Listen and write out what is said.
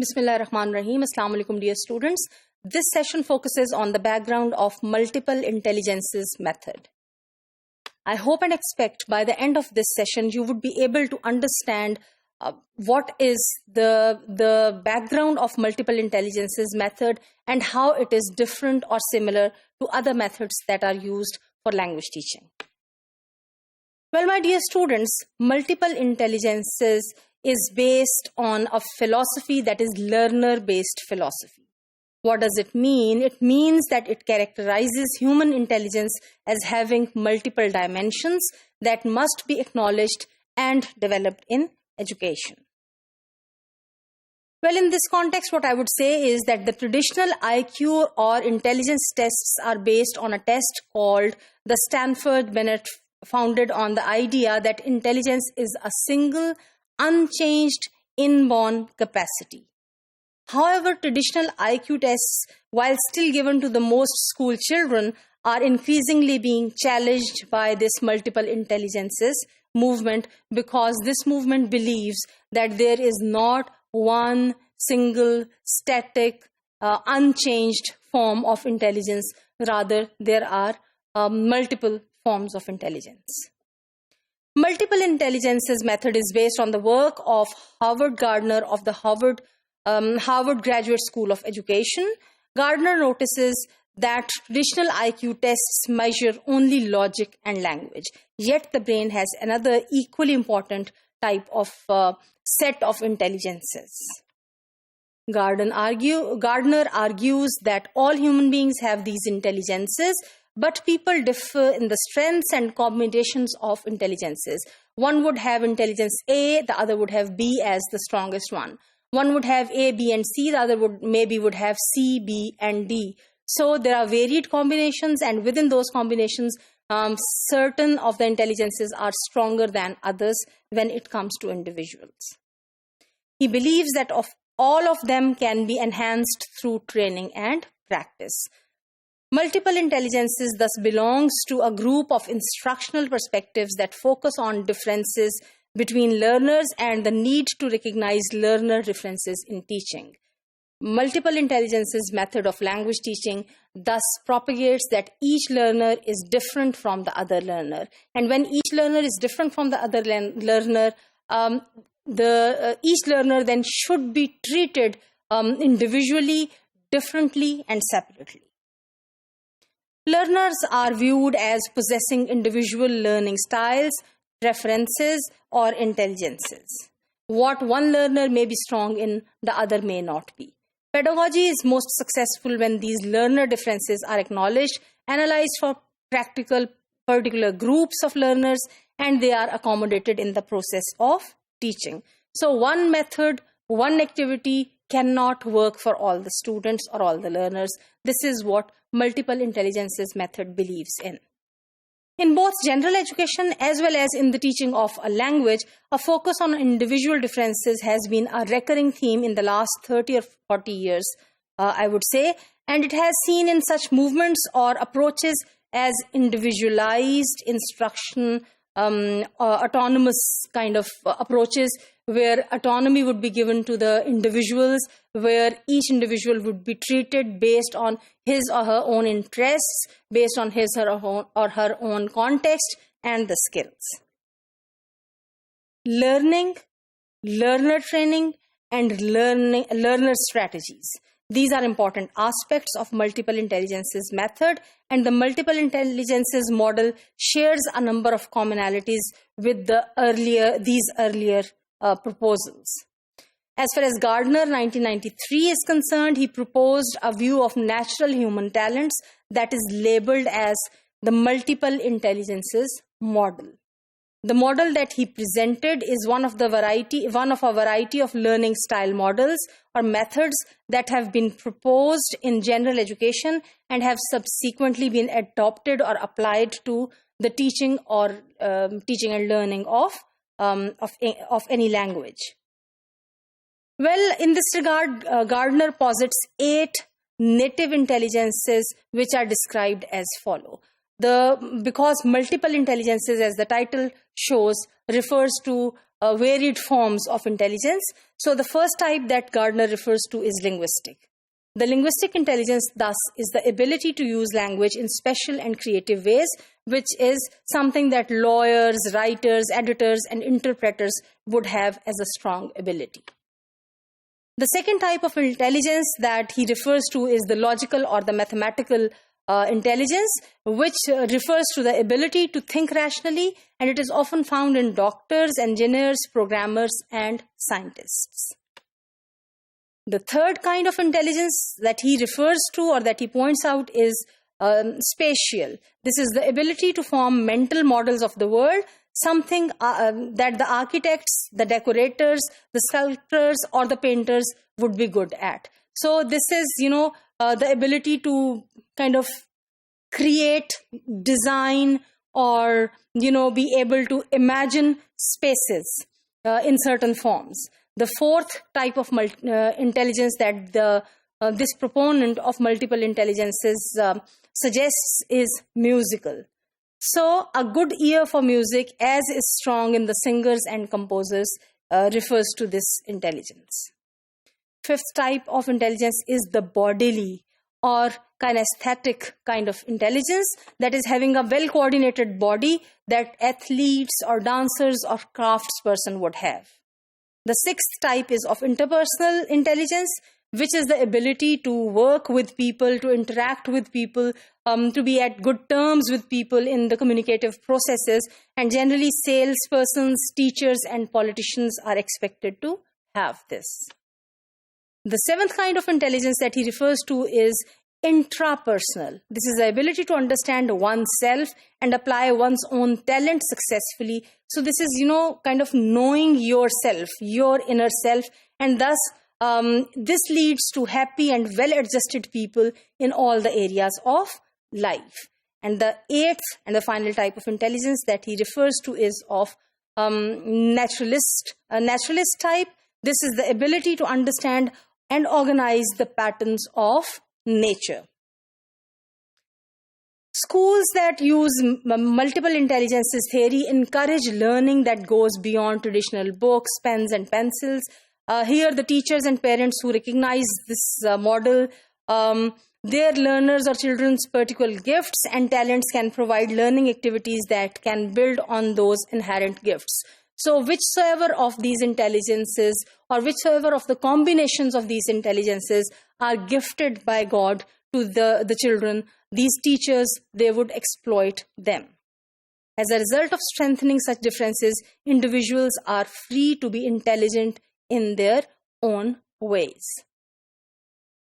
Bismillahirrahmanirrahim. Assalamu alaikum, dear students. This session focuses on the background of multiple intelligences method. I hope and expect by the end of this session you would be able to understand what is the background of multiple intelligences method and how it is different or similar to other methods that are used for language teaching. Well, my dear students, multiple intelligences is based on a philosophy that is learner-based philosophy. What does it mean? It means that it characterizes human intelligence as having multiple dimensions that must be acknowledged and developed in education. Well, in this context, what I would say is that the traditional IQ or intelligence tests are based on a test called the Stanford-Binet, founded on the idea that intelligence is a single, unchanged, inborn capacity. However, traditional IQ tests, while still given to the most school children, are increasingly being challenged by this multiple intelligences movement, because this movement believes that there is not one single, static, unchanged form of intelligence. Rather, there are multiple forms of intelligence. Multiple intelligences method is based on the work of Howard Gardner of the Harvard Graduate School of Education. Gardner notices that traditional IQ tests measure only logic and language, yet the brain has another equally important type of set of intelligences. Gardner argues that all human beings have these intelligences, but people differ in the strengths and combinations of intelligences. One would have intelligence A, the other would have B as the strongest one. One would have A, B, and C, the other would have C, B, and D. So there are varied combinations, and within those combinations, certain of the intelligences are stronger than others when it comes to individuals. He believes that all of them can be enhanced through training and practice. Multiple intelligences thus belongs to a group of instructional perspectives that focus on differences between learners and the need to recognize learner differences in teaching. Multiple intelligences method of language teaching thus propagates that each learner is different from the other learner. And when each learner is different from the other learner, each learner then should be treated individually, differently, and separately. Learners are viewed as possessing individual learning styles, preferences, or intelligences. What one learner may be strong in, the other may not be. Pedagogy is most successful when these learner differences are acknowledged, analyzed for particular groups of learners, and they are accommodated in the process of teaching. So one method, one activity cannot work for all the students or all the learners. This is what multiple intelligences method believes in. In both general education as well as in the teaching of a language, a focus on individual differences has been a recurring theme in the last 30 or 40 years, I would say, and it has seen in such movements or approaches as individualized instruction, autonomous kind of approaches, where autonomy would be given to the individuals, where each individual would be treated based on his or her own interests, based on his or her own context and the skills. Learning, learner training, and learner strategies. These are important aspects of multiple intelligences method, and the multiple intelligences model shares a number of commonalities with these earlier proposals. As far as Gardner 1993 is concerned, he proposed a view of natural human talents that is labeled as the multiple intelligences model. The model that he presented is one of a variety of learning style models or methods that have been proposed in general education and have subsequently been adopted or applied to the teaching and learning of any language. Well, in this regard, Gardner posits 8 native intelligences which are described as follow. Because multiple intelligences, as the title shows, refers to varied forms of intelligence. So the first type that Gardner refers to is linguistic. The linguistic intelligence, thus, is the ability to use language in special and creative ways, which is something that lawyers, writers, editors, and interpreters would have as a strong ability. The second type of intelligence that he refers to is the logical or the mathematical intelligence, which refers to the ability to think rationally, and it is often found in doctors, engineers, programmers, and scientists. The third kind of intelligence that he refers to or that he points out is spatial. This is the ability to form mental models of the world, something that the architects, the decorators, the sculptors, or the painters would be good at. So this is, the ability to kind of create, design, or, be able to imagine spaces in certain forms. The fourth type of intelligence that this proponent of multiple intelligences suggests is musical. So a good ear for music, as is strong in the singers and composers, refers to this intelligence. Fifth type of intelligence is the bodily or kinesthetic kind of intelligence, that is having a well-coordinated body that athletes or dancers or craftsperson would have. The sixth type is of interpersonal intelligence, which is the ability to work with people, to interact with people, to be at good terms with people in the communicative processes. And generally, salespersons, teachers, and politicians are expected to have this. The seventh kind of intelligence that he refers to is intrapersonal. This is the ability to understand oneself and apply one's own talent successfully. So this is, kind of knowing yourself, your inner self, and thus this leads to happy and well-adjusted people in all the areas of life. And the eighth and the final type of intelligence that he refers to is of naturalist type. This is the ability to understand and organize the patterns of nature. Schools that use multiple intelligences theory encourage learning that goes beyond traditional books, pens, and pencils. Here, the teachers and parents who recognize this model, their learners or children's particular gifts and talents can provide learning activities that can build on those inherent gifts. So whichsoever of these intelligences or whichsoever of the combinations of these intelligences are gifted by God to the children, these teachers, they would exploit them. As a result of strengthening such differences, individuals are free to be intelligent in their own ways.